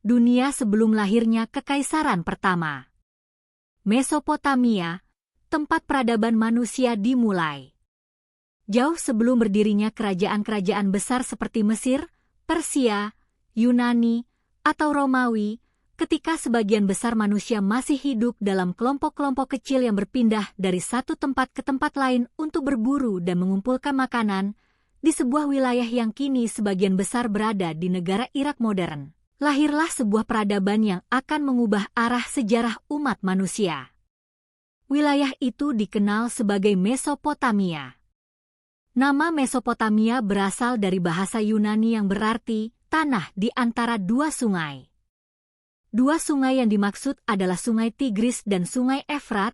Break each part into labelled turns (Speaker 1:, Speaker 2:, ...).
Speaker 1: dunia sebelum lahirnya Kekaisaran pertama. Mesopotamia, tempat peradaban manusia dimulai. Jauh sebelum berdirinya kerajaan-kerajaan besar seperti Mesir, Persia, Yunani, atau Romawi, ketika sebagian besar manusia masih hidup dalam kelompok-kelompok kecil yang berpindah dari satu tempat ke tempat lain untuk berburu dan mengumpulkan makanan, di sebuah wilayah yang kini sebagian besar berada di negara Irak modern, lahirlah sebuah peradaban yang akan mengubah arah sejarah umat manusia. Wilayah itu dikenal sebagai Mesopotamia. Nama Mesopotamia berasal dari bahasa Yunani yang berarti tanah di antara dua sungai. Dua sungai yang dimaksud adalah Sungai Tigris dan Sungai Efrat,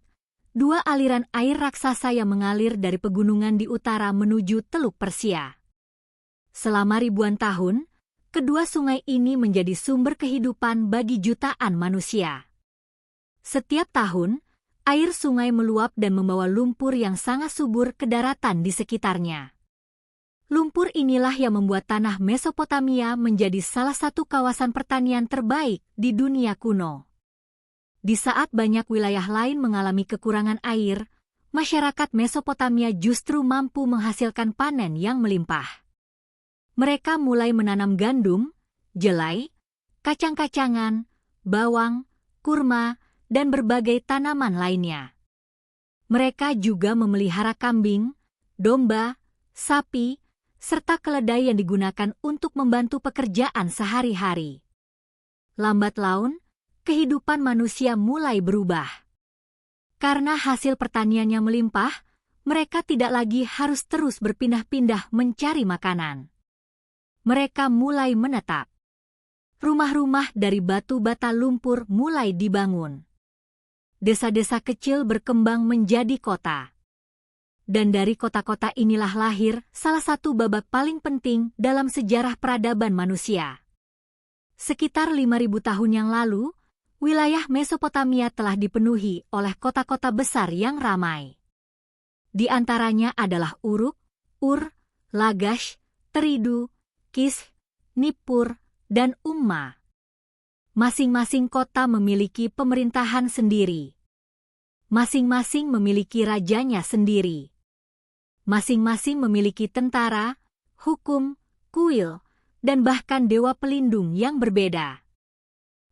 Speaker 1: dua aliran air raksasa yang mengalir dari pegunungan di utara menuju Teluk Persia. Selama ribuan tahun, kedua sungai ini menjadi sumber kehidupan bagi jutaan manusia. Setiap tahun, air sungai meluap dan membawa lumpur yang sangat subur ke daratan di sekitarnya. Lumpur inilah yang membuat tanah Mesopotamia menjadi salah satu kawasan pertanian terbaik di dunia kuno. Di saat banyak wilayah lain mengalami kekurangan air, masyarakat Mesopotamia justru mampu menghasilkan panen yang melimpah. Mereka mulai menanam gandum, jelai, kacang-kacangan, bawang, kurma, dan berbagai tanaman lainnya. Mereka juga memelihara kambing, domba, sapi, serta keledai yang digunakan untuk membantu pekerjaan sehari-hari. Lambat laun, kehidupan manusia mulai berubah. Karena hasil pertaniannya melimpah, mereka tidak lagi harus terus berpindah-pindah mencari makanan. Mereka mulai menetap. Rumah-rumah dari batu bata lumpur mulai dibangun. Desa-desa kecil berkembang menjadi kota. Dan dari kota-kota inilah lahir salah satu babak paling penting dalam sejarah peradaban manusia. Sekitar 5.000 tahun yang lalu, wilayah Mesopotamia telah dipenuhi oleh kota-kota besar yang ramai. Di antaranya adalah Uruk, Ur, Lagash, Teridu, Kish, Nippur, dan Umma. Masing-masing kota memiliki pemerintahan sendiri. Masing-masing memiliki rajanya sendiri. Masing-masing memiliki tentara, hukum, kuil, dan bahkan dewa pelindung yang berbeda.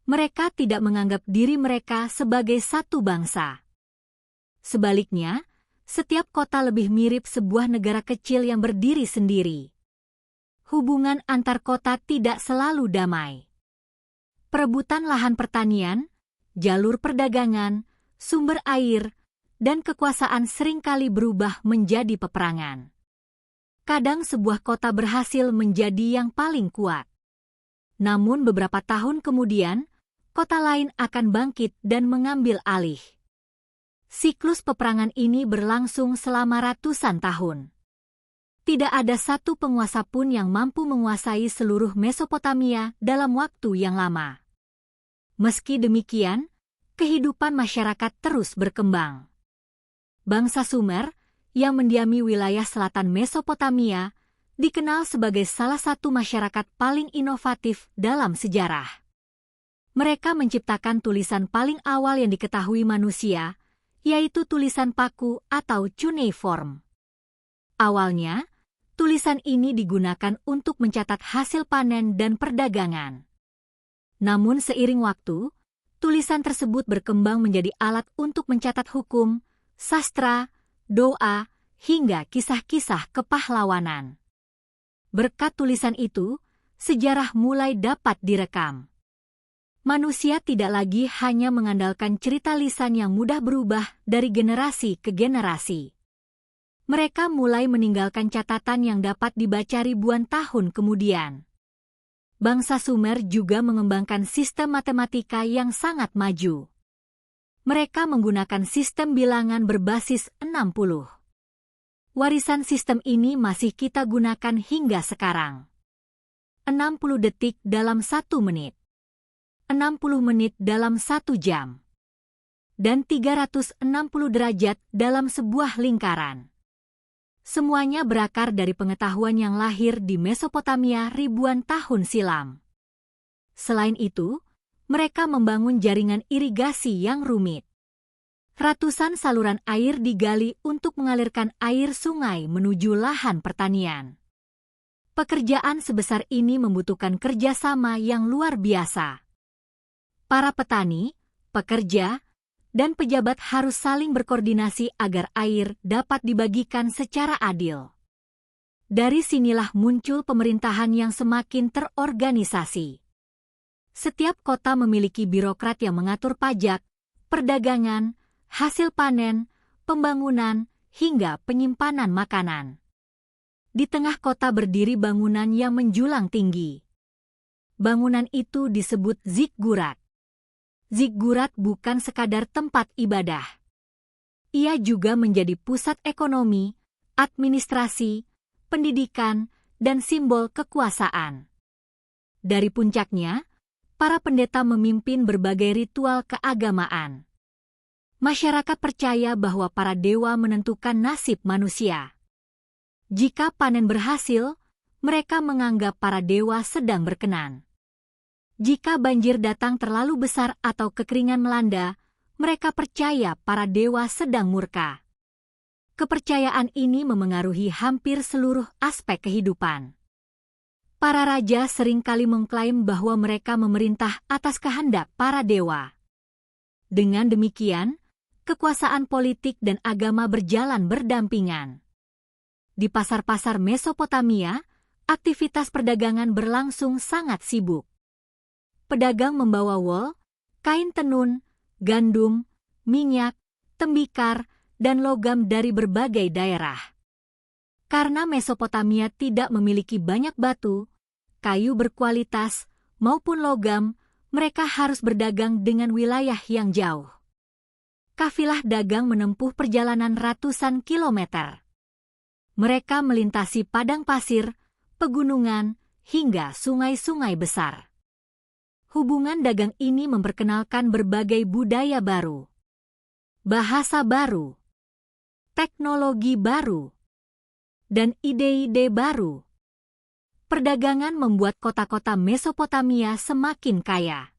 Speaker 1: Mereka tidak menganggap diri mereka sebagai satu bangsa. Sebaliknya, setiap kota lebih mirip sebuah negara kecil yang berdiri sendiri. Hubungan antar kota tidak selalu damai. Perebutan lahan pertanian, jalur perdagangan, sumber air, dan kekuasaan seringkali berubah menjadi peperangan. Kadang sebuah kota berhasil menjadi yang paling kuat. Namun beberapa tahun kemudian, kota lain akan bangkit dan mengambil alih. Siklus peperangan ini berlangsung selama ratusan tahun. Tidak ada satu penguasa pun yang mampu menguasai seluruh Mesopotamia dalam waktu yang lama. Meski demikian, kehidupan masyarakat terus berkembang. Bangsa Sumer, yang mendiami wilayah selatan Mesopotamia, dikenal sebagai salah satu masyarakat paling inovatif dalam sejarah. Mereka menciptakan tulisan paling awal yang diketahui manusia, yaitu tulisan paku atau cuneiform. Awalnya, tulisan ini digunakan untuk mencatat hasil panen dan perdagangan. Namun seiring waktu, tulisan tersebut berkembang menjadi alat untuk mencatat hukum, sastra, doa, hingga kisah-kisah kepahlawanan. Berkat tulisan itu, sejarah mulai dapat direkam. Manusia tidak lagi hanya mengandalkan cerita lisan yang mudah berubah dari generasi ke generasi. Mereka mulai meninggalkan catatan yang dapat dibaca ribuan tahun kemudian. Bangsa Sumer juga mengembangkan sistem matematika yang sangat maju. Mereka menggunakan sistem bilangan berbasis 60. Warisan sistem ini masih kita gunakan hingga sekarang. 60 detik dalam 1 menit. 60 menit dalam 1 jam. Dan 360 derajat dalam sebuah lingkaran. Semuanya berakar dari pengetahuan yang lahir di Mesopotamia ribuan tahun silam. Selain itu, mereka membangun jaringan irigasi yang rumit. Ratusan saluran air digali untuk mengalirkan air sungai menuju lahan pertanian. Pekerjaan sebesar ini membutuhkan kerjasama yang luar biasa. Para petani, pekerja, dan pejabat harus saling berkoordinasi agar air dapat dibagikan secara adil. Dari sinilah muncul pemerintahan yang semakin terorganisasi. Setiap kota memiliki birokrat yang mengatur pajak, perdagangan, hasil panen, pembangunan, hingga penyimpanan makanan. Di tengah kota berdiri bangunan yang menjulang tinggi. Bangunan itu disebut ziggurat. Ziggurat bukan sekadar tempat ibadah. Ia juga menjadi pusat ekonomi, administrasi, pendidikan, dan simbol kekuasaan. Dari puncaknya, para pendeta memimpin berbagai ritual keagamaan. Masyarakat percaya bahwa para dewa menentukan nasib manusia. Jika panen berhasil, mereka menganggap para dewa sedang berkenan. Jika banjir datang terlalu besar atau kekeringan melanda, mereka percaya para dewa sedang murka. Kepercayaan ini memengaruhi hampir seluruh aspek kehidupan. Para raja seringkali mengklaim bahwa mereka memerintah atas kehendak para dewa. Dengan demikian, kekuasaan politik dan agama berjalan berdampingan. Di pasar-pasar Mesopotamia, aktivitas perdagangan berlangsung sangat sibuk. Pedagang membawa wol, kain tenun, gandum, minyak, tembikar, dan logam dari berbagai daerah. Karena Mesopotamia tidak memiliki banyak batu, kayu berkualitas, maupun logam, mereka harus berdagang dengan wilayah yang jauh. Kafilah dagang menempuh perjalanan ratusan kilometer. Mereka melintasi padang pasir, pegunungan, hingga sungai-sungai besar. Hubungan dagang ini memperkenalkan berbagai budaya baru, bahasa baru, teknologi baru, dan ide-ide baru. Perdagangan membuat kota-kota Mesopotamia semakin kaya.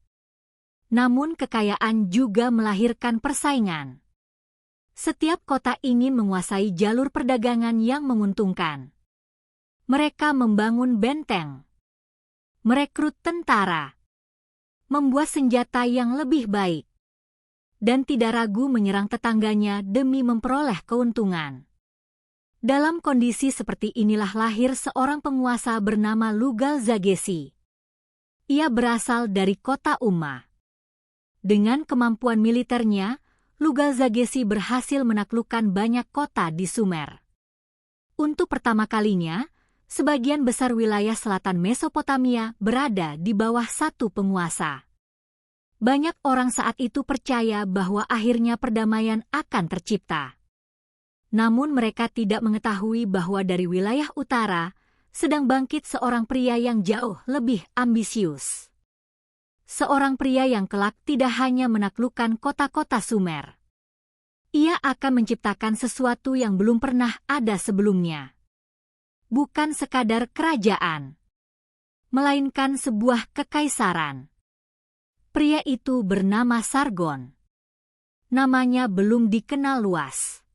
Speaker 1: Namun kekayaan juga melahirkan persaingan. Setiap kota ingin menguasai jalur perdagangan yang menguntungkan. Mereka membangun benteng, merekrut tentara, membuat senjata yang lebih baik, dan tidak ragu menyerang tetangganya demi memperoleh keuntungan. Dalam kondisi seperti inilah lahir seorang penguasa bernama Lugal-Zagesi. Ia berasal dari kota Umma. Dengan kemampuan militernya, Lugal-Zagesi berhasil menaklukkan banyak kota di Sumer. Untuk pertama kalinya, sebagian besar wilayah selatan Mesopotamia berada di bawah satu penguasa. Banyak orang saat itu percaya bahwa akhirnya perdamaian akan tercipta. Namun mereka tidak mengetahui bahwa dari wilayah utara sedang bangkit seorang pria yang jauh lebih ambisius. Seorang pria yang kelak tidak hanya menaklukkan kota-kota Sumer. Ia akan menciptakan sesuatu yang belum pernah ada sebelumnya. Bukan sekadar kerajaan, melainkan sebuah kekaisaran. Pria itu bernama Sargon. Namanya belum dikenal luas.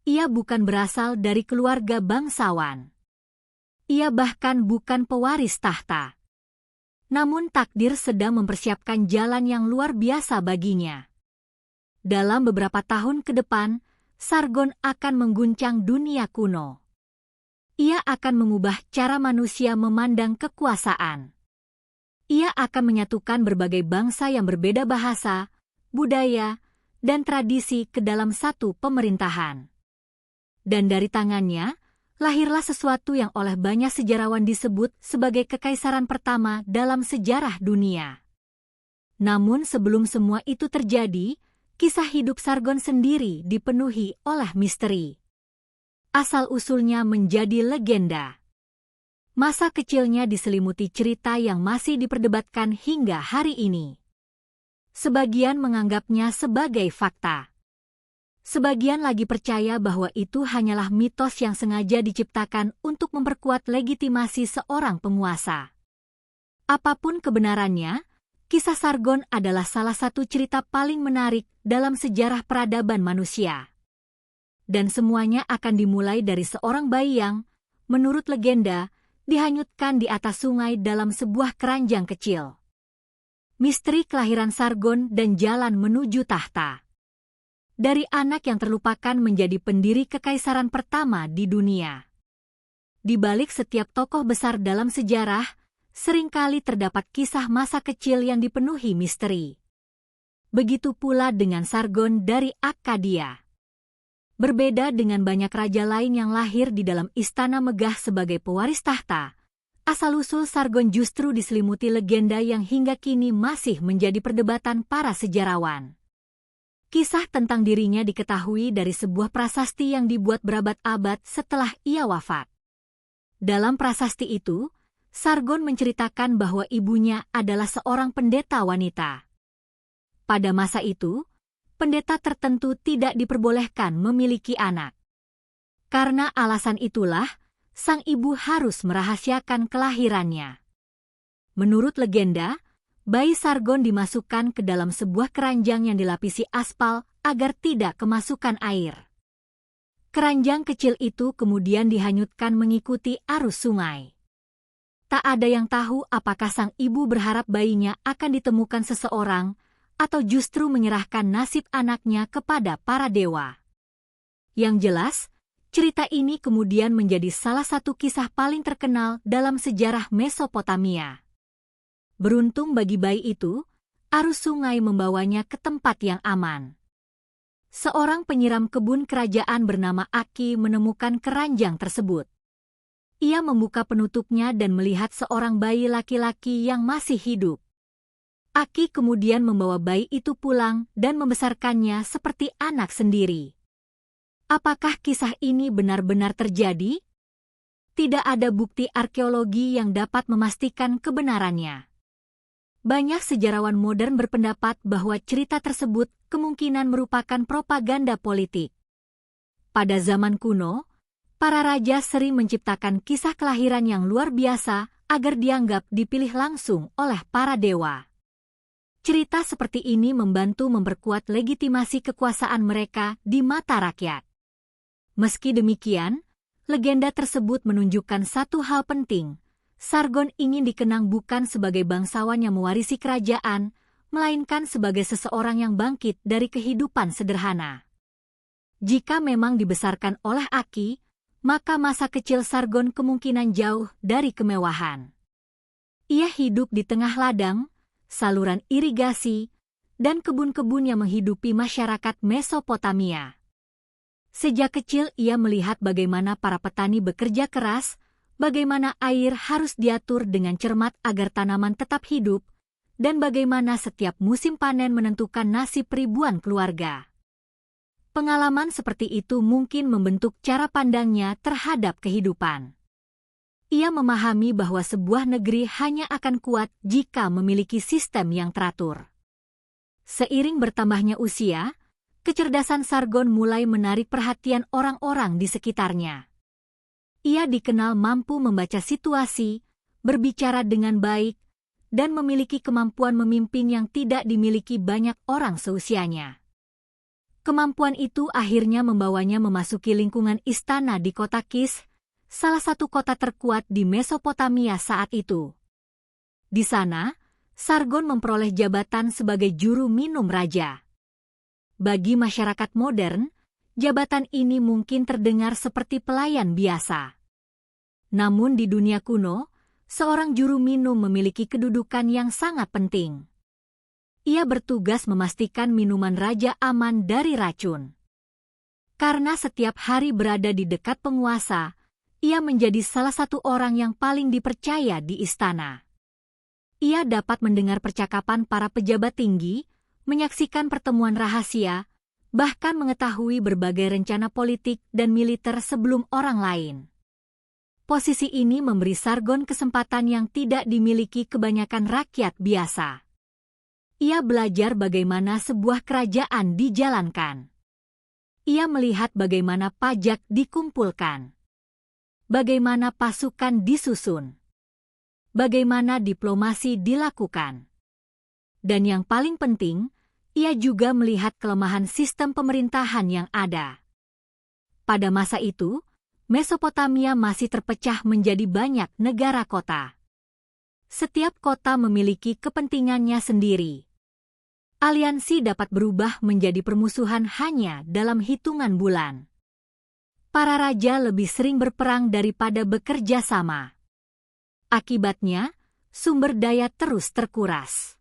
Speaker 1: Ia bukan berasal dari keluarga bangsawan. Ia bahkan bukan pewaris tahta. Namun takdir sedang mempersiapkan jalan yang luar biasa baginya. Dalam beberapa tahun ke depan, Sargon akan mengguncang dunia kuno. Ia akan mengubah cara manusia memandang kekuasaan. Ia akan menyatukan berbagai bangsa yang berbeda bahasa, budaya, dan tradisi ke dalam satu pemerintahan. Dan dari tangannya, lahirlah sesuatu yang oleh banyak sejarawan disebut sebagai kekaisaran pertama dalam sejarah dunia. Namun sebelum semua itu terjadi, kisah hidup Sargon sendiri dipenuhi oleh misteri. Asal-usulnya menjadi legenda. Masa kecilnya diselimuti cerita yang masih diperdebatkan hingga hari ini. Sebagian menganggapnya sebagai fakta. Sebagian lagi percaya bahwa itu hanyalah mitos yang sengaja diciptakan untuk memperkuat legitimasi seorang penguasa. Apapun kebenarannya, Kisah Sargon adalah salah satu cerita paling menarik dalam sejarah peradaban manusia. Dan semuanya akan dimulai dari seorang bayi yang, menurut legenda, dihanyutkan di atas sungai dalam sebuah keranjang kecil. Misteri kelahiran Sargon dan jalan menuju tahta. Dari anak yang terlupakan menjadi pendiri kekaisaran pertama di dunia. Di balik setiap tokoh besar dalam sejarah, seringkali terdapat kisah masa kecil yang dipenuhi misteri. Begitu pula dengan Sargon dari Akkadia. Berbeda dengan banyak raja lain yang lahir di dalam istana megah sebagai pewaris tahta, asal-usul Sargon justru diselimuti legenda yang hingga kini masih menjadi perdebatan para sejarawan. Kisah tentang dirinya diketahui dari sebuah prasasti yang dibuat berabad-abad setelah ia wafat. Dalam prasasti itu, Sargon menceritakan bahwa ibunya adalah seorang pendeta wanita. Pada masa itu, pendeta tertentu tidak diperbolehkan memiliki anak. Karena alasan itulah, sang ibu harus merahasiakan kelahirannya. Menurut legenda, bayi Sargon dimasukkan ke dalam sebuah keranjang yang dilapisi aspal agar tidak kemasukan air. Keranjang kecil itu kemudian dihanyutkan mengikuti arus sungai. Tak ada yang tahu apakah sang ibu berharap bayinya akan ditemukan seseorang atau justru menyerahkan nasib anaknya kepada para dewa. Yang jelas, cerita ini kemudian menjadi salah satu kisah paling terkenal dalam sejarah Mesopotamia. Beruntung bagi bayi itu, arus sungai membawanya ke tempat yang aman. Seorang penyiram kebun kerajaan bernama Aki menemukan keranjang tersebut. Ia membuka penutupnya dan melihat seorang bayi laki-laki yang masih hidup. Aki kemudian membawa bayi itu pulang dan membesarkannya seperti anak sendiri. Apakah kisah ini benar-benar terjadi? Tidak ada bukti arkeologi yang dapat memastikan kebenarannya. Banyak sejarawan modern berpendapat bahwa cerita tersebut kemungkinan merupakan propaganda politik. Pada zaman kuno, para raja sering menciptakan kisah kelahiran yang luar biasa agar dianggap dipilih langsung oleh para dewa. Cerita seperti ini membantu memperkuat legitimasi kekuasaan mereka di mata rakyat. Meski demikian, legenda tersebut menunjukkan satu hal penting. Sargon ingin dikenang bukan sebagai bangsawan yang mewarisi kerajaan, melainkan sebagai seseorang yang bangkit dari kehidupan sederhana. Jika memang dibesarkan oleh Aki, maka masa kecil Sargon kemungkinan jauh dari kemewahan. Ia hidup di tengah ladang, saluran irigasi, dan kebun-kebun yang menghidupi masyarakat Mesopotamia. Sejak kecil ia melihat bagaimana para petani bekerja keras, bagaimana air harus diatur dengan cermat agar tanaman tetap hidup, dan bagaimana setiap musim panen menentukan nasib ribuan keluarga. Pengalaman seperti itu mungkin membentuk cara pandangnya terhadap kehidupan. Ia memahami bahwa sebuah negeri hanya akan kuat jika memiliki sistem yang teratur. Seiring bertambahnya usia, kecerdasan Sargon mulai menarik perhatian orang-orang di sekitarnya. Ia dikenal mampu membaca situasi, berbicara dengan baik, dan memiliki kemampuan memimpin yang tidak dimiliki banyak orang seusianya. Kemampuan itu akhirnya membawanya memasuki lingkungan istana di kota Kish, salah satu kota terkuat di Mesopotamia saat itu. Di sana, Sargon memperoleh jabatan sebagai juru minum raja. Bagi masyarakat modern, jabatan ini mungkin terdengar seperti pelayan biasa. Namun di dunia kuno, seorang juru minum memiliki kedudukan yang sangat penting. Ia bertugas memastikan minuman raja aman dari racun. Karena setiap hari berada di dekat penguasa, ia menjadi salah satu orang yang paling dipercaya di istana. Ia dapat mendengar percakapan para pejabat tinggi, menyaksikan pertemuan rahasia, bahkan mengetahui berbagai rencana politik dan militer sebelum orang lain. Posisi ini memberi Sargon kesempatan yang tidak dimiliki kebanyakan rakyat biasa. Ia belajar bagaimana sebuah kerajaan dijalankan. Ia melihat bagaimana pajak dikumpulkan, bagaimana pasukan disusun, bagaimana diplomasi dilakukan. Dan yang paling penting, ia juga melihat kelemahan sistem pemerintahan yang ada. Pada masa itu, Mesopotamia masih terpecah menjadi banyak negara kota. Setiap kota memiliki kepentingannya sendiri. Aliansi dapat berubah menjadi permusuhan hanya dalam hitungan bulan. Para raja lebih sering berperang daripada bekerja sama. Akibatnya, sumber daya terus terkuras.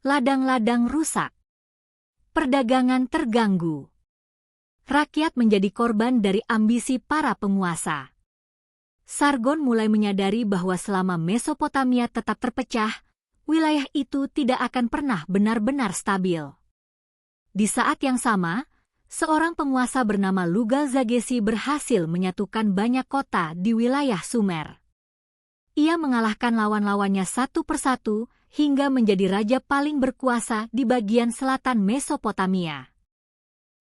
Speaker 1: Ladang-ladang rusak. Perdagangan terganggu. Rakyat menjadi korban dari ambisi para penguasa. Sargon mulai menyadari bahwa selama Mesopotamia tetap terpecah, wilayah itu tidak akan pernah benar-benar stabil. Di saat yang sama, seorang penguasa bernama Lugal-Zagesi berhasil menyatukan banyak kota di wilayah Sumer. Ia mengalahkan lawan-lawannya satu persatu hingga menjadi raja paling berkuasa di bagian selatan Mesopotamia.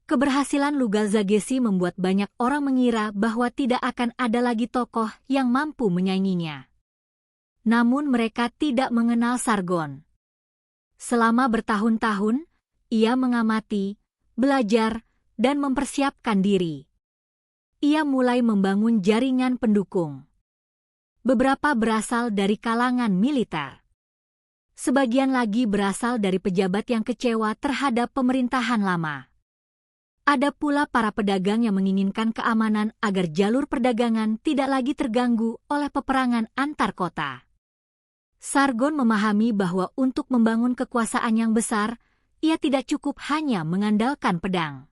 Speaker 1: Keberhasilan Lugal-Zagesi membuat banyak orang mengira bahwa tidak akan ada lagi tokoh yang mampu menyainginya. Namun mereka tidak mengenal Sargon. Selama bertahun-tahun, ia mengamati, belajar, dan mempersiapkan diri. Ia mulai membangun jaringan pendukung. Beberapa berasal dari kalangan militer. Sebagian lagi berasal dari pejabat yang kecewa terhadap pemerintahan lama. Ada pula para pedagang yang menginginkan keamanan agar jalur perdagangan tidak lagi terganggu oleh peperangan antar kota. Sargon memahami bahwa untuk membangun kekuasaan yang besar, ia tidak cukup hanya mengandalkan pedang.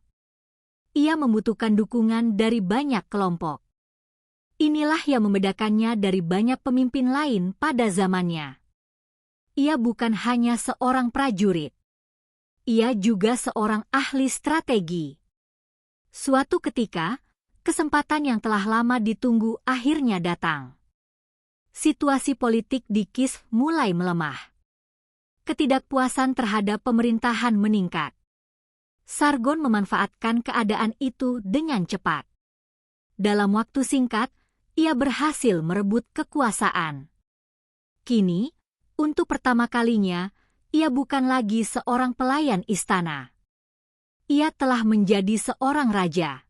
Speaker 1: Ia membutuhkan dukungan dari banyak kelompok. Inilah yang membedakannya dari banyak pemimpin lain pada zamannya. Ia bukan hanya seorang prajurit. Ia juga seorang ahli strategi. Suatu ketika, kesempatan yang telah lama ditunggu akhirnya datang. Situasi politik di Kish mulai melemah. Ketidakpuasan terhadap pemerintahan meningkat. Sargon memanfaatkan keadaan itu dengan cepat. Dalam waktu singkat, ia berhasil merebut kekuasaan. Kini, untuk pertama kalinya, ia bukan lagi seorang pelayan istana. Ia telah menjadi seorang raja.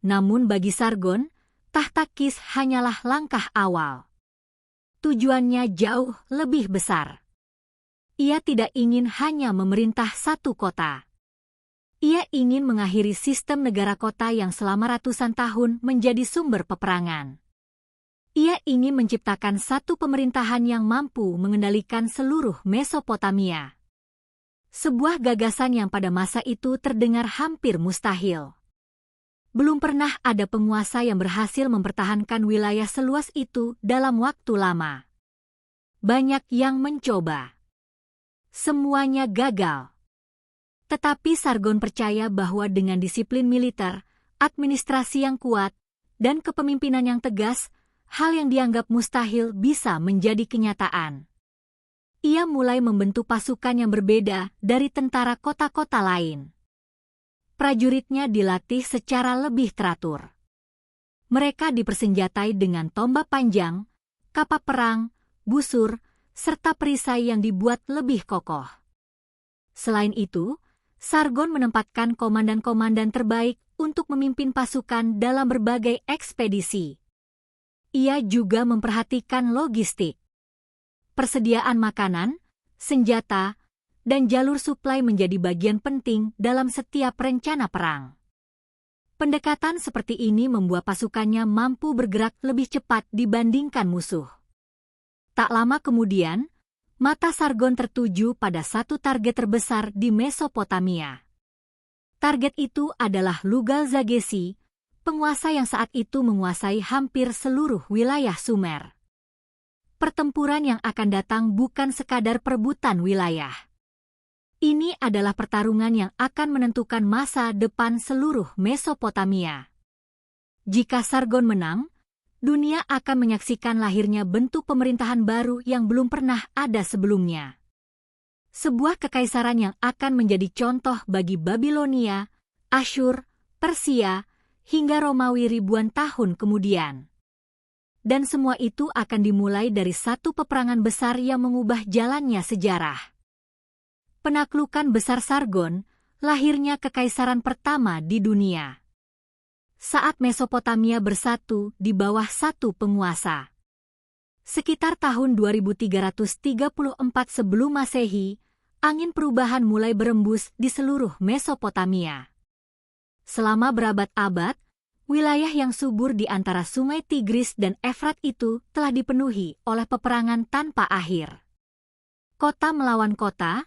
Speaker 1: Namun bagi Sargon, tahta Kish hanyalah langkah awal. Tujuannya jauh lebih besar. Ia tidak ingin hanya memerintah satu kota. Ia ingin mengakhiri sistem negara kota yang selama ratusan tahun menjadi sumber peperangan. Ia ingin menciptakan satu pemerintahan yang mampu mengendalikan seluruh Mesopotamia. Sebuah gagasan yang pada masa itu terdengar hampir mustahil. Belum pernah ada penguasa yang berhasil mempertahankan wilayah seluas itu dalam waktu lama. Banyak yang mencoba. Semuanya gagal. Tetapi Sargon percaya bahwa dengan disiplin militer, administrasi yang kuat, dan kepemimpinan yang tegas, hal yang dianggap mustahil bisa menjadi kenyataan. Ia mulai membentuk pasukan yang berbeda dari tentara kota-kota lain. Prajuritnya dilatih secara lebih teratur. Mereka dipersenjatai dengan tombak panjang, kapal perang, busur, serta perisai yang dibuat lebih kokoh. Selain itu, Sargon menempatkan komandan-komandan terbaik untuk memimpin pasukan dalam berbagai ekspedisi. Ia juga memperhatikan logistik. Persediaan makanan, senjata, dan jalur suplai menjadi bagian penting dalam setiap rencana perang. Pendekatan seperti ini membuat pasukannya mampu bergerak lebih cepat dibandingkan musuh. Tak lama kemudian, mata Sargon tertuju pada satu target terbesar di Mesopotamia. Target itu adalah Lugal-Zagesi, penguasa yang saat itu menguasai hampir seluruh wilayah Sumer. Pertempuran yang akan datang bukan sekadar perebutan wilayah. Ini adalah pertarungan yang akan menentukan masa depan seluruh Mesopotamia. Jika Sargon menang, dunia akan menyaksikan lahirnya bentuk pemerintahan baru yang belum pernah ada sebelumnya. Sebuah kekaisaran yang akan menjadi contoh bagi Babilonia, Asyur, Persia, hingga Romawi ribuan tahun kemudian. Dan semua itu akan dimulai dari satu peperangan besar yang mengubah jalannya sejarah. Penaklukan besar Sargon, lahirnya kekaisaran pertama di dunia. Saat Mesopotamia bersatu di bawah satu penguasa. Sekitar tahun 2334 sebelum Masehi, angin perubahan mulai berembus di seluruh Mesopotamia. Selama berabad-abad, wilayah yang subur di antara sungai Tigris dan Efrat itu telah dipenuhi oleh peperangan tanpa akhir. Kota melawan kota,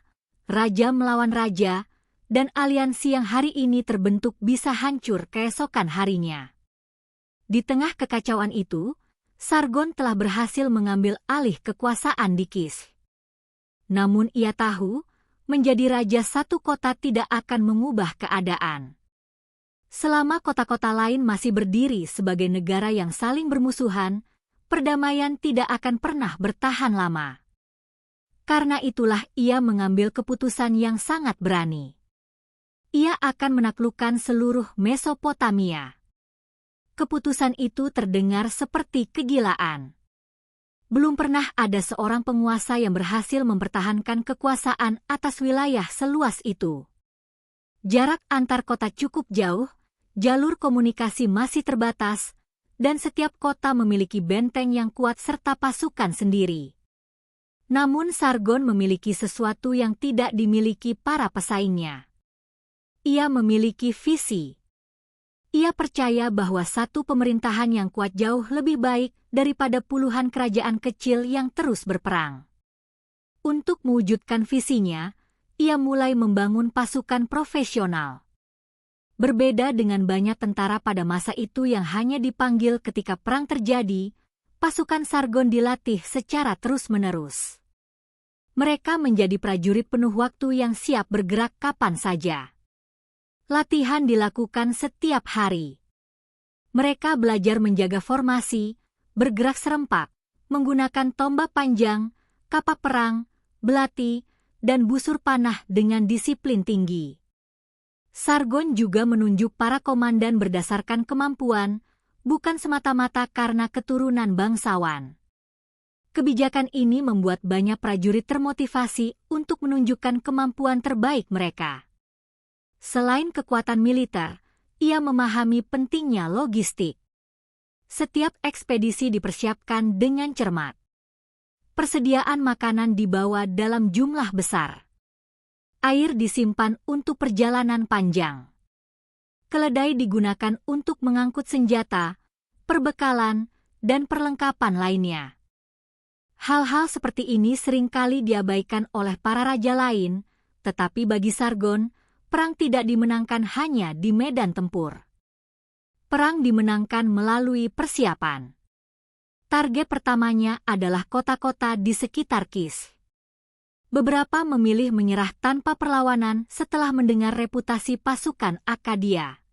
Speaker 1: raja melawan raja, dan aliansi yang hari ini terbentuk bisa hancur keesokan harinya. Di tengah kekacauan itu, Sargon telah berhasil mengambil alih kekuasaan di Kish. Namun ia tahu, menjadi raja satu kota tidak akan mengubah keadaan. Selama kota-kota lain masih berdiri sebagai negara yang saling bermusuhan, perdamaian tidak akan pernah bertahan lama. Karena itulah ia mengambil keputusan yang sangat berani. Ia akan menaklukkan seluruh Mesopotamia. Keputusan itu terdengar seperti kegilaan. Belum pernah ada seorang penguasa yang berhasil mempertahankan kekuasaan atas wilayah seluas itu. Jarak antar kota cukup jauh, jalur komunikasi masih terbatas, dan setiap kota memiliki benteng yang kuat serta pasukan sendiri. Namun Sargon memiliki sesuatu yang tidak dimiliki para pesaingnya. Ia memiliki visi. Ia percaya bahwa satu pemerintahan yang kuat jauh lebih baik daripada puluhan kerajaan kecil yang terus berperang. Untuk mewujudkan visinya, ia mulai membangun pasukan profesional. Berbeda dengan banyak tentara pada masa itu yang hanya dipanggil ketika perang terjadi, pasukan Sargon dilatih secara terus-menerus. Mereka menjadi prajurit penuh waktu yang siap bergerak kapan saja. Latihan dilakukan setiap hari. Mereka belajar menjaga formasi, bergerak serempak, menggunakan tombak panjang, kapak perang, belati, dan busur panah dengan disiplin tinggi. Sargon juga menunjuk para komandan berdasarkan kemampuan, bukan semata-mata karena keturunan bangsawan. Kebijakan ini membuat banyak prajurit termotivasi untuk menunjukkan kemampuan terbaik mereka. Selain kekuatan militer, ia memahami pentingnya logistik. Setiap ekspedisi dipersiapkan dengan cermat. Persediaan makanan dibawa dalam jumlah besar. Air disimpan untuk perjalanan panjang. Keledai digunakan untuk mengangkut senjata, perbekalan, dan perlengkapan lainnya. Hal-hal seperti ini seringkali diabaikan oleh para raja lain, tetapi bagi Sargon, perang tidak dimenangkan hanya di medan tempur. Perang dimenangkan melalui persiapan. Target pertamanya adalah kota-kota di sekitar Kish. Beberapa memilih menyerah tanpa perlawanan setelah mendengar reputasi pasukan Akkadia.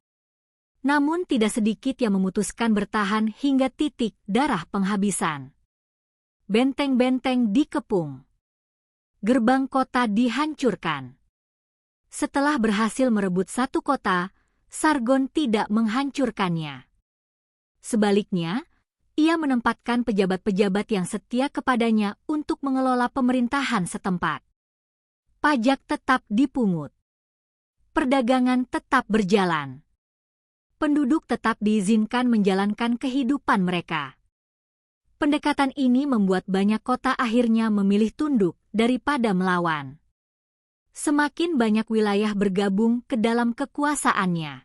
Speaker 1: Namun tidak sedikit yang memutuskan bertahan hingga titik darah penghabisan. Benteng-benteng dikepung. Gerbang kota dihancurkan. Setelah berhasil merebut satu kota, Sargon tidak menghancurkannya. Sebaliknya, ia menempatkan pejabat-pejabat yang setia kepadanya untuk mengelola pemerintahan setempat. Pajak tetap dipungut. Perdagangan tetap berjalan. Penduduk tetap diizinkan menjalankan kehidupan mereka. Pendekatan ini membuat banyak kota akhirnya memilih tunduk daripada melawan. Semakin banyak wilayah bergabung ke dalam kekuasaannya.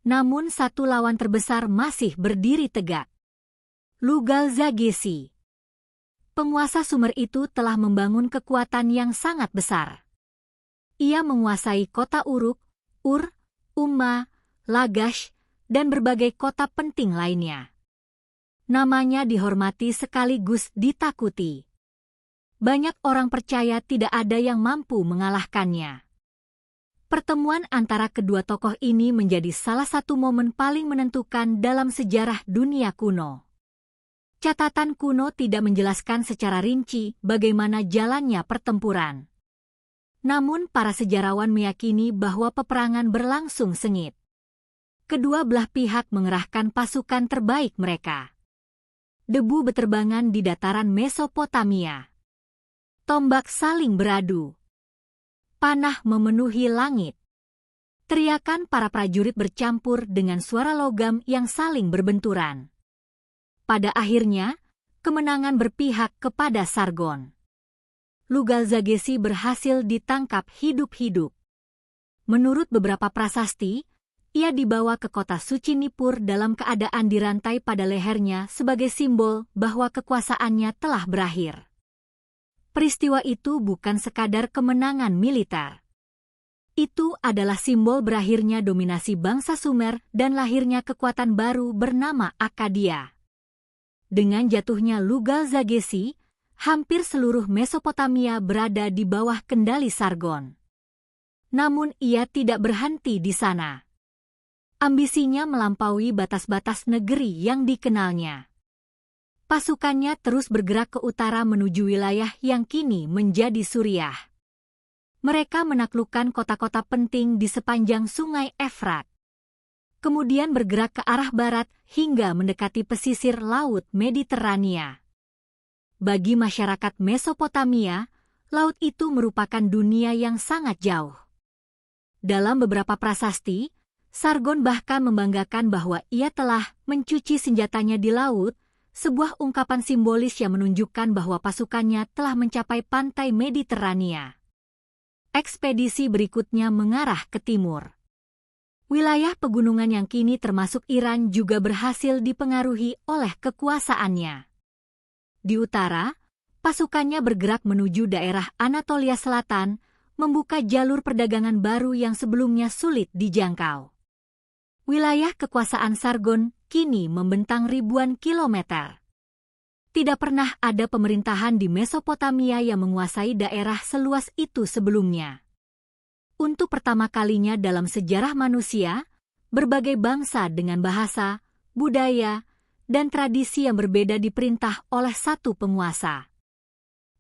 Speaker 1: Namun satu lawan terbesar masih berdiri tegak. Lugal-Zagesi. Penguasa Sumer itu telah membangun kekuatan yang sangat besar. Ia menguasai kota Uruk, Ur, Umma, Lagash, dan berbagai kota penting lainnya. Namanya dihormati sekaligus ditakuti. Banyak orang percaya tidak ada yang mampu mengalahkannya. Pertemuan antara kedua tokoh ini menjadi salah satu momen paling menentukan dalam sejarah dunia kuno. Catatan kuno tidak menjelaskan secara rinci bagaimana jalannya pertempuran. Namun para sejarawan meyakini bahwa peperangan berlangsung sengit. Kedua belah pihak mengerahkan pasukan terbaik mereka. Debu beterbangan di dataran Mesopotamia. Tombak saling beradu. Panah memenuhi langit. Teriakan para prajurit bercampur dengan suara logam yang saling berbenturan. Pada akhirnya, kemenangan berpihak kepada Sargon. Lugal Zagesi berhasil ditangkap hidup-hidup. Menurut beberapa prasasti, ia dibawa ke kota suci Nippur dalam keadaan dirantai pada lehernya sebagai simbol bahwa kekuasaannya telah berakhir. Peristiwa itu bukan sekadar kemenangan militer. Itu adalah simbol berakhirnya dominasi bangsa Sumer dan lahirnya kekuatan baru bernama Akkadia. Dengan jatuhnya Lugal Zagesi, hampir seluruh Mesopotamia berada di bawah kendali Sargon. Namun ia tidak berhenti di sana. Ambisinya melampaui batas-batas negeri yang dikenalnya. Pasukannya terus bergerak ke utara menuju wilayah yang kini menjadi Suriah. Mereka menaklukkan kota-kota penting di sepanjang sungai Efrat. Kemudian bergerak ke arah barat hingga mendekati pesisir Laut Mediterania. Bagi masyarakat Mesopotamia, laut itu merupakan dunia yang sangat jauh. Dalam beberapa prasasti, Sargon bahkan membanggakan bahwa ia telah mencuci senjatanya di laut, sebuah ungkapan simbolis yang menunjukkan bahwa pasukannya telah mencapai pantai Mediterania. Ekspedisi berikutnya mengarah ke timur. Wilayah pegunungan yang kini termasuk Iran juga berhasil dipengaruhi oleh kekuasaannya. Di utara, pasukannya bergerak menuju daerah Anatolia Selatan, membuka jalur perdagangan baru yang sebelumnya sulit dijangkau. Wilayah kekuasaan Sargon kini membentang ribuan kilometer. Tidak pernah ada pemerintahan di Mesopotamia yang menguasai daerah seluas itu sebelumnya. Untuk pertama kalinya dalam sejarah manusia, berbagai bangsa dengan bahasa, budaya, dan tradisi yang berbeda diperintah oleh satu penguasa.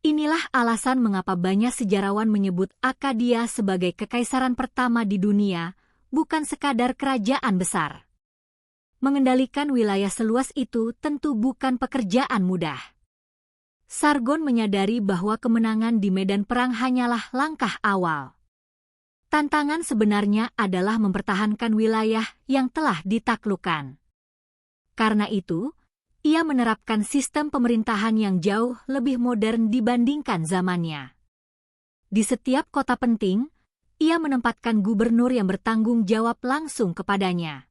Speaker 1: Inilah alasan mengapa banyak sejarawan menyebut Akkadia sebagai kekaisaran pertama di dunia, bukan sekadar kerajaan besar. Mengendalikan wilayah seluas itu tentu bukan pekerjaan mudah. Sargon menyadari bahwa kemenangan di medan perang hanyalah langkah awal. Tantangan sebenarnya adalah mempertahankan wilayah yang telah ditaklukkan. Karena itu, ia menerapkan sistem pemerintahan yang jauh lebih modern dibandingkan zamannya. Di setiap kota penting, ia menempatkan gubernur yang bertanggung jawab langsung kepadanya.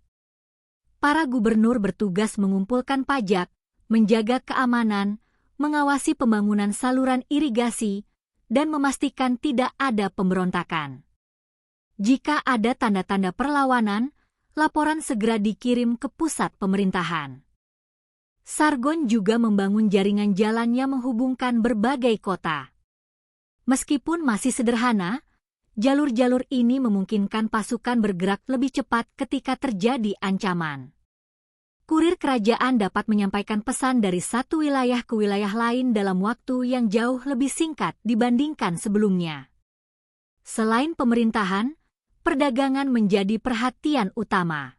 Speaker 1: Para gubernur bertugas mengumpulkan pajak, menjaga keamanan, mengawasi pembangunan saluran irigasi, dan memastikan tidak ada pemberontakan. Jika ada tanda-tanda perlawanan, laporan segera dikirim ke pusat pemerintahan. Sargon juga membangun jaringan jalan yang menghubungkan berbagai kota. Meskipun masih sederhana, jalur-jalur ini memungkinkan pasukan bergerak lebih cepat ketika terjadi ancaman. Kurir kerajaan dapat menyampaikan pesan dari satu wilayah ke wilayah lain dalam waktu yang jauh lebih singkat dibandingkan sebelumnya. Selain pemerintahan, perdagangan menjadi perhatian utama.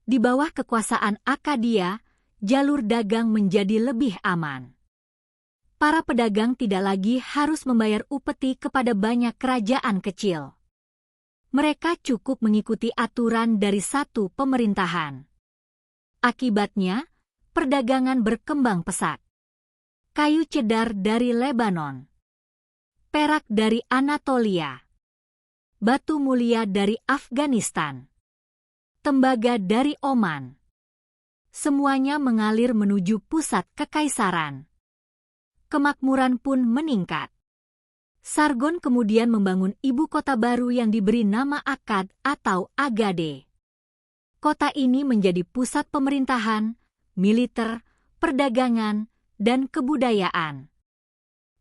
Speaker 1: Di bawah kekuasaan Akkadia, jalur dagang menjadi lebih aman. Para pedagang tidak lagi harus membayar upeti kepada banyak kerajaan kecil. Mereka cukup mengikuti aturan dari satu pemerintahan. Akibatnya, perdagangan berkembang pesat. Kayu cedar dari Lebanon, perak dari Anatolia, batu mulia dari Afghanistan, tembaga dari Oman. Semuanya mengalir menuju pusat kekaisaran. Kemakmuran pun meningkat. Sargon kemudian membangun ibu kota baru yang diberi nama Akkad atau Agade. Kota ini menjadi pusat pemerintahan, militer, perdagangan, dan kebudayaan.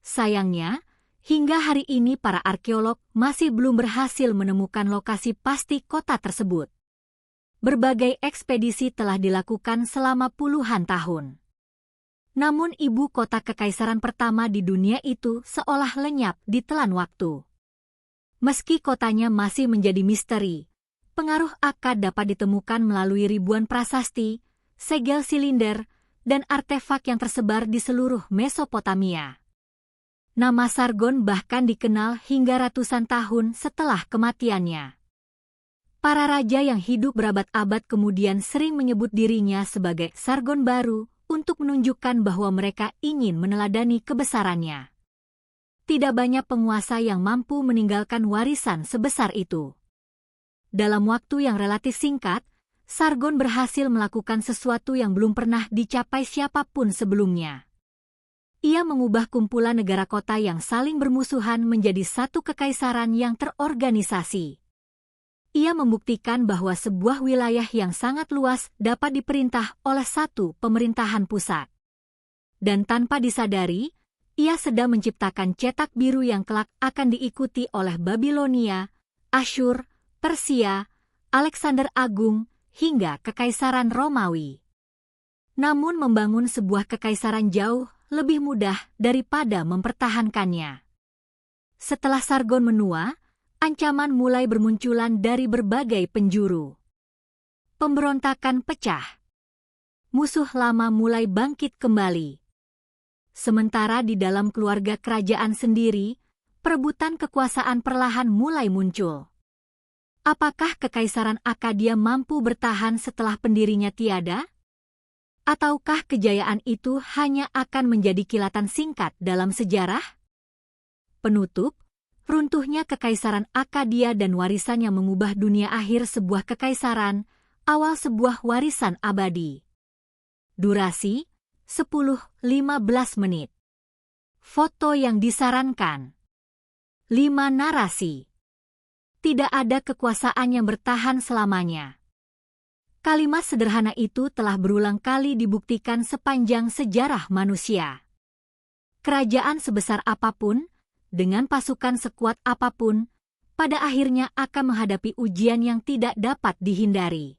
Speaker 1: Sayangnya, hingga hari ini para arkeolog masih belum berhasil menemukan lokasi pasti kota tersebut. Berbagai ekspedisi telah dilakukan selama puluhan tahun. Namun ibu kota kekaisaran pertama di dunia itu seolah lenyap ditelan waktu. Meski kotanya masih menjadi misteri, pengaruh Akkad dapat ditemukan melalui ribuan prasasti, segel silinder, dan artefak yang tersebar di seluruh Mesopotamia. Nama Sargon bahkan dikenal hingga ratusan tahun setelah kematiannya. Para raja yang hidup berabad-abad kemudian sering menyebut dirinya sebagai Sargon baru untuk menunjukkan bahwa mereka ingin meneladani kebesarannya. Tidak banyak penguasa yang mampu meninggalkan warisan sebesar itu. Dalam waktu yang relatif singkat, Sargon berhasil melakukan sesuatu yang belum pernah dicapai siapapun sebelumnya. Ia mengubah kumpulan negara kota yang saling bermusuhan menjadi satu kekaisaran yang terorganisasi. Ia membuktikan bahwa sebuah wilayah yang sangat luas dapat diperintah oleh satu pemerintahan pusat. Dan tanpa disadari, ia sedang menciptakan cetak biru yang kelak akan diikuti oleh Babilonia, Asyur, Persia, Alexander Agung, hingga Kekaisaran Romawi. Namun membangun sebuah kekaisaran jauh lebih mudah daripada mempertahankannya. Setelah Sargon menua, ancaman mulai bermunculan dari berbagai penjuru. Pemberontakan pecah. Musuh lama mulai bangkit kembali. Sementara di dalam keluarga kerajaan sendiri, perebutan kekuasaan perlahan mulai muncul. Apakah Kekaisaran Akkadia mampu bertahan setelah pendirinya tiada? Ataukah kejayaan itu hanya akan menjadi kilatan singkat dalam sejarah? Penutup, runtuhnya Kekaisaran Akkadia dan warisannya mengubah dunia akhir sebuah kekaisaran, awal sebuah warisan abadi. Durasi, 10-15 menit. Foto yang disarankan. 5 narasi. Tidak ada kekuasaan yang bertahan selamanya. Kalimat sederhana itu telah berulang kali dibuktikan sepanjang sejarah manusia. Kerajaan sebesar apapun, dengan pasukan sekuat apapun, pada akhirnya akan menghadapi ujian yang tidak dapat dihindari.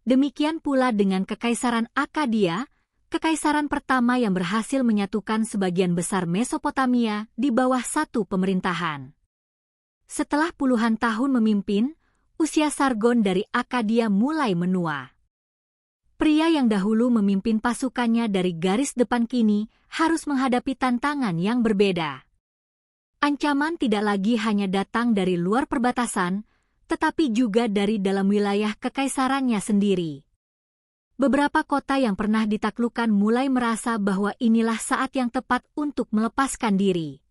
Speaker 1: Demikian pula dengan Kekaisaran Akkadia, kekaisaran pertama yang berhasil menyatukan sebagian besar Mesopotamia di bawah satu pemerintahan. Setelah puluhan tahun memimpin, usia Sargon dari Akkadia mulai menua. Pria yang dahulu memimpin pasukannya dari garis depan kini harus menghadapi tantangan yang berbeda. Ancaman tidak lagi hanya datang dari luar perbatasan, tetapi juga dari dalam wilayah kekaisarannya sendiri. Beberapa kota yang pernah ditaklukkan mulai merasa bahwa inilah saat yang tepat untuk melepaskan diri.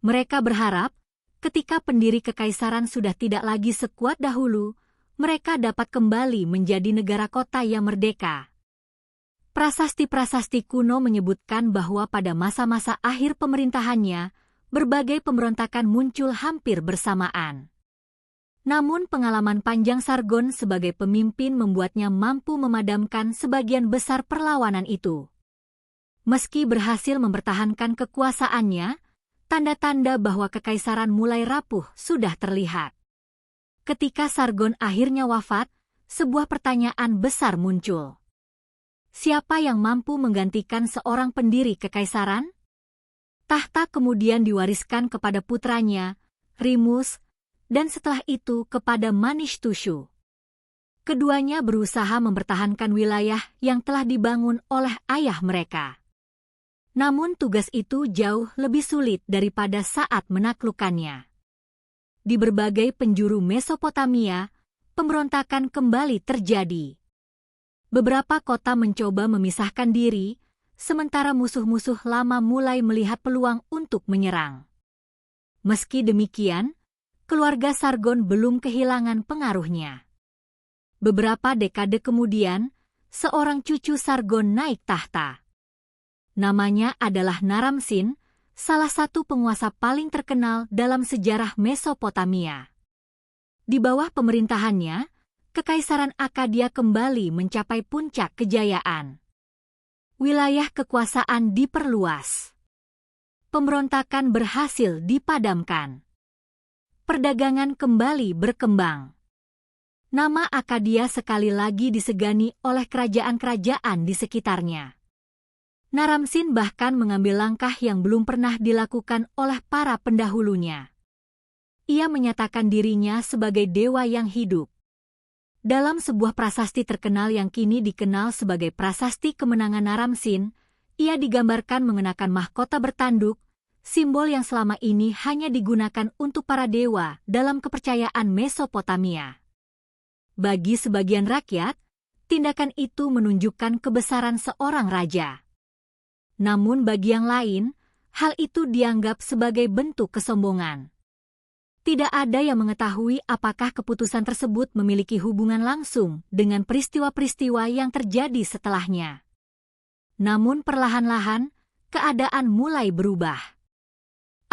Speaker 1: Mereka berharap, ketika pendiri kekaisaran sudah tidak lagi sekuat dahulu, mereka dapat kembali menjadi negara kota yang merdeka. Prasasti-prasasti kuno menyebutkan bahwa pada masa-masa akhir pemerintahannya, berbagai pemberontakan muncul hampir bersamaan. Namun pengalaman panjang Sargon sebagai pemimpin membuatnya mampu memadamkan sebagian besar perlawanan itu. Meski berhasil mempertahankan kekuasaannya, tanda-tanda bahwa kekaisaran mulai rapuh sudah terlihat. Ketika Sargon akhirnya wafat, sebuah pertanyaan besar muncul. Siapa yang mampu menggantikan seorang pendiri kekaisaran? Tahta kemudian diwariskan kepada putranya, Remus, dan setelah itu kepada Manishtushu. Keduanya berusaha mempertahankan wilayah yang telah dibangun oleh ayah mereka. Namun tugas itu jauh lebih sulit daripada saat menaklukkannya. Di berbagai penjuru Mesopotamia, pemberontakan kembali terjadi. Beberapa kota mencoba memisahkan diri, sementara musuh-musuh lama mulai melihat peluang untuk menyerang. Meski demikian, keluarga Sargon belum kehilangan pengaruhnya. Beberapa dekade kemudian, seorang cucu Sargon naik tahta. Namanya adalah Naram-Sin, salah satu penguasa paling terkenal dalam sejarah Mesopotamia. Di bawah pemerintahannya, Kekaisaran Akkadia kembali mencapai puncak kejayaan. Wilayah kekuasaan diperluas. Pemberontakan berhasil dipadamkan. Perdagangan kembali berkembang. Nama Akkadia sekali lagi disegani oleh kerajaan-kerajaan di sekitarnya. Naram-Sin bahkan mengambil langkah yang belum pernah dilakukan oleh para pendahulunya. Ia menyatakan dirinya sebagai dewa yang hidup. Dalam sebuah prasasti terkenal yang kini dikenal sebagai Prasasti Kemenangan Naram-Sin, ia digambarkan mengenakan mahkota bertanduk, simbol yang selama ini hanya digunakan untuk para dewa dalam kepercayaan Mesopotamia. Bagi sebagian rakyat, tindakan itu menunjukkan kebesaran seorang raja. Namun bagi yang lain, hal itu dianggap sebagai bentuk kesombongan. Tidak ada yang mengetahui apakah keputusan tersebut memiliki hubungan langsung dengan peristiwa-peristiwa yang terjadi setelahnya. Namun perlahan-lahan, keadaan mulai berubah.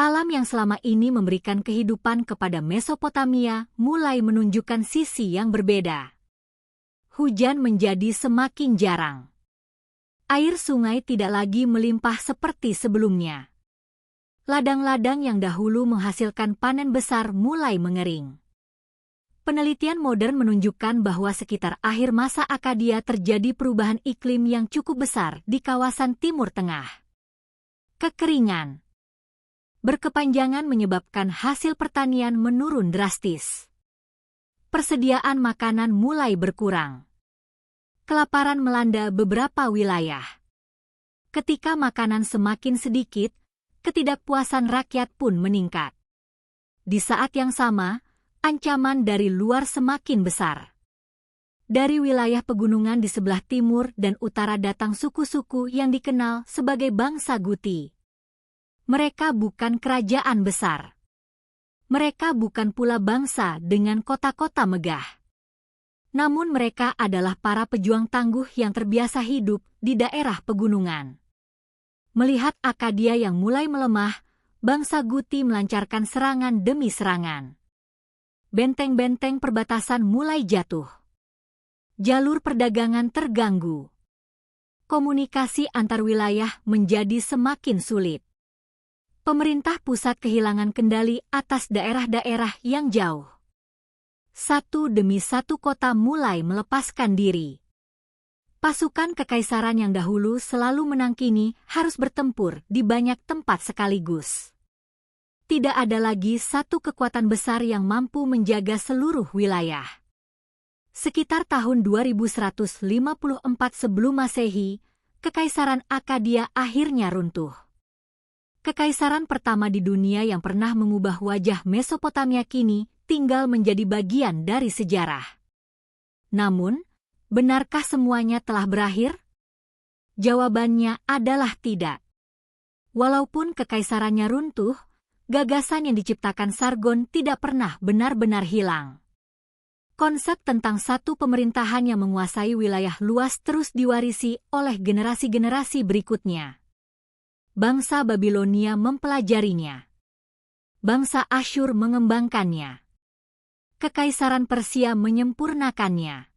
Speaker 1: Alam yang selama ini memberikan kehidupan kepada Mesopotamia mulai menunjukkan sisi yang berbeda. Hujan menjadi semakin jarang. Air sungai tidak lagi melimpah seperti sebelumnya. Ladang-ladang yang dahulu menghasilkan panen besar mulai mengering. Penelitian modern menunjukkan bahwa sekitar akhir masa Akkadia terjadi perubahan iklim yang cukup besar di kawasan Timur Tengah. Kekeringan berkepanjangan menyebabkan hasil pertanian menurun drastis. Persediaan makanan mulai berkurang. Kelaparan melanda beberapa wilayah. Ketika makanan semakin sedikit, ketidakpuasan rakyat pun meningkat. Di saat yang sama, ancaman dari luar semakin besar. Dari wilayah pegunungan di sebelah timur dan utara datang suku-suku yang dikenal sebagai bangsa Guti. Mereka bukan kerajaan besar. Mereka bukan pula bangsa dengan kota-kota megah. Namun mereka adalah para pejuang tangguh yang terbiasa hidup di daerah pegunungan. Melihat Akkadia yang mulai melemah, bangsa Guti melancarkan serangan demi serangan. Benteng-benteng perbatasan mulai jatuh. Jalur perdagangan terganggu. Komunikasi antar wilayah menjadi semakin sulit. Pemerintah pusat kehilangan kendali atas daerah-daerah yang jauh. Satu demi satu kota mulai melepaskan diri. Pasukan kekaisaran yang dahulu selalu menang kini harus bertempur di banyak tempat sekaligus. Tidak ada lagi satu kekuatan besar yang mampu menjaga seluruh wilayah. Sekitar tahun 2154 sebelum Masehi, Kekaisaran Akkadia akhirnya runtuh. Kekaisaran pertama di dunia yang pernah mengubah wajah Mesopotamia kini tinggal menjadi bagian dari sejarah. Namun, benarkah semuanya telah berakhir? Jawabannya adalah tidak. Walaupun kekaisarannya runtuh, gagasan yang diciptakan Sargon tidak pernah benar-benar hilang. Konsep tentang satu pemerintahan yang menguasai wilayah luas terus diwarisi oleh generasi-generasi berikutnya. Bangsa Babilonia mempelajarinya. Bangsa Asyur mengembangkannya. Kekaisaran Persia menyempurnakannya.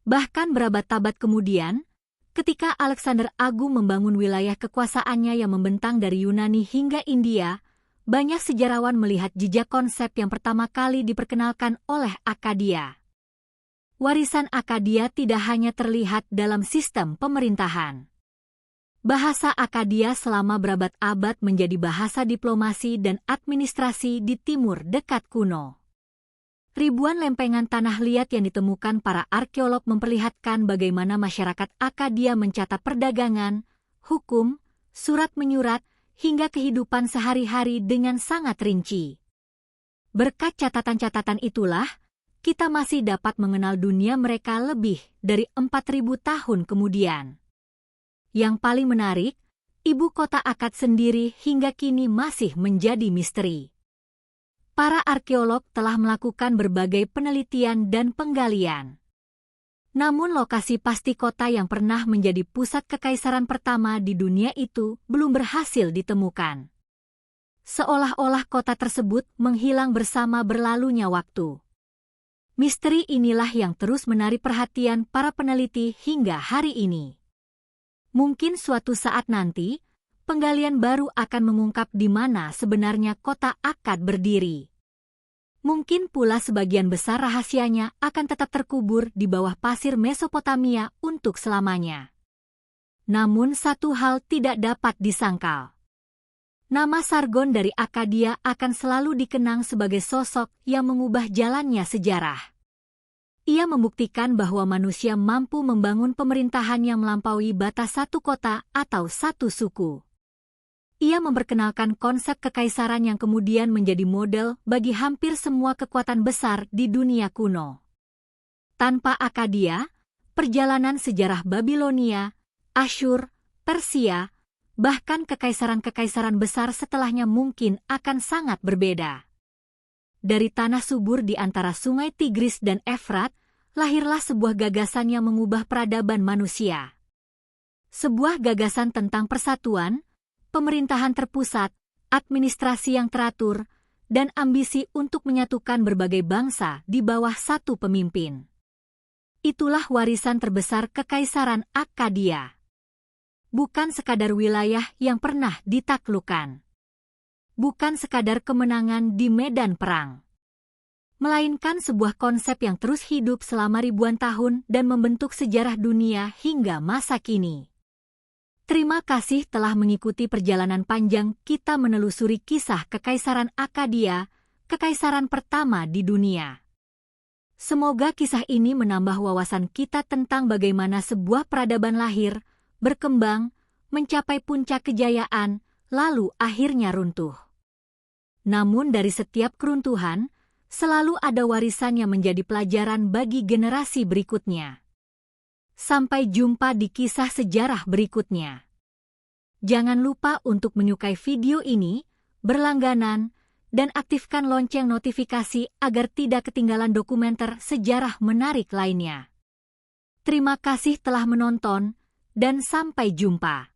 Speaker 1: Bahkan berabad-abad kemudian, ketika Alexander Agung membangun wilayah kekuasaannya yang membentang dari Yunani hingga India, banyak sejarawan melihat jejak konsep yang pertama kali diperkenalkan oleh Akkadia. Warisan Akkadia tidak hanya terlihat dalam sistem pemerintahan. Bahasa Akkadia selama berabad-abad menjadi bahasa diplomasi dan administrasi di timur dekat kuno. Ribuan lempengan tanah liat yang ditemukan para arkeolog memperlihatkan bagaimana masyarakat Akkadia mencatat perdagangan, hukum, surat menyurat, hingga kehidupan sehari-hari dengan sangat rinci. Berkat catatan-catatan itulah, kita masih dapat mengenal dunia mereka lebih dari 4.000 tahun kemudian. Yang paling menarik, ibu kota Akkad sendiri hingga kini masih menjadi misteri. Para arkeolog telah melakukan berbagai penelitian dan penggalian. Namun lokasi pasti kota yang pernah menjadi pusat kekaisaran pertama di dunia itu belum berhasil ditemukan. Seolah-olah kota tersebut menghilang bersama berlalunya waktu. Misteri inilah yang terus menarik perhatian para peneliti hingga hari ini. Mungkin suatu saat nanti, penggalian baru akan mengungkap di mana sebenarnya kota Akkad berdiri. Mungkin pula sebagian besar rahasianya akan tetap terkubur di bawah pasir Mesopotamia untuk selamanya. Namun satu hal tidak dapat disangkal. Nama Sargon dari Akkadia akan selalu dikenang sebagai sosok yang mengubah jalannya sejarah. Ia membuktikan bahwa manusia mampu membangun pemerintahan yang melampaui batas satu kota atau satu suku. ia memperkenalkan konsep kekaisaran yang kemudian menjadi model bagi hampir semua kekuatan besar di dunia kuno. Tanpa Akkadia, perjalanan sejarah Babilonia, Asyur, Persia, bahkan kekaisaran-kekaisaran besar setelahnya mungkin akan sangat berbeda. Dari tanah subur di antara sungai Tigris dan Efrat, lahirlah sebuah gagasan yang mengubah peradaban manusia. Sebuah gagasan tentang persatuan, pemerintahan terpusat, administrasi yang teratur, dan ambisi untuk menyatukan berbagai bangsa di bawah satu pemimpin. Itulah warisan terbesar Kekaisaran Akkadia. Bukan sekadar wilayah yang pernah ditaklukkan. Bukan sekadar kemenangan di medan perang. Melainkan sebuah konsep yang terus hidup selama ribuan tahun dan membentuk sejarah dunia hingga masa kini. Terima kasih telah mengikuti perjalanan panjang kita menelusuri kisah Kekaisaran Akkadia, kekaisaran pertama di dunia. Semoga kisah ini menambah wawasan kita tentang bagaimana sebuah peradaban lahir, berkembang, mencapai puncak kejayaan, lalu akhirnya runtuh. Namun dari setiap keruntuhan, selalu ada warisan yang menjadi pelajaran bagi generasi berikutnya. Sampai jumpa di kisah sejarah berikutnya. Jangan lupa untuk menyukai video ini, berlangganan, dan aktifkan lonceng notifikasi agar tidak ketinggalan dokumenter sejarah menarik lainnya. Terima kasih telah menonton, dan sampai jumpa.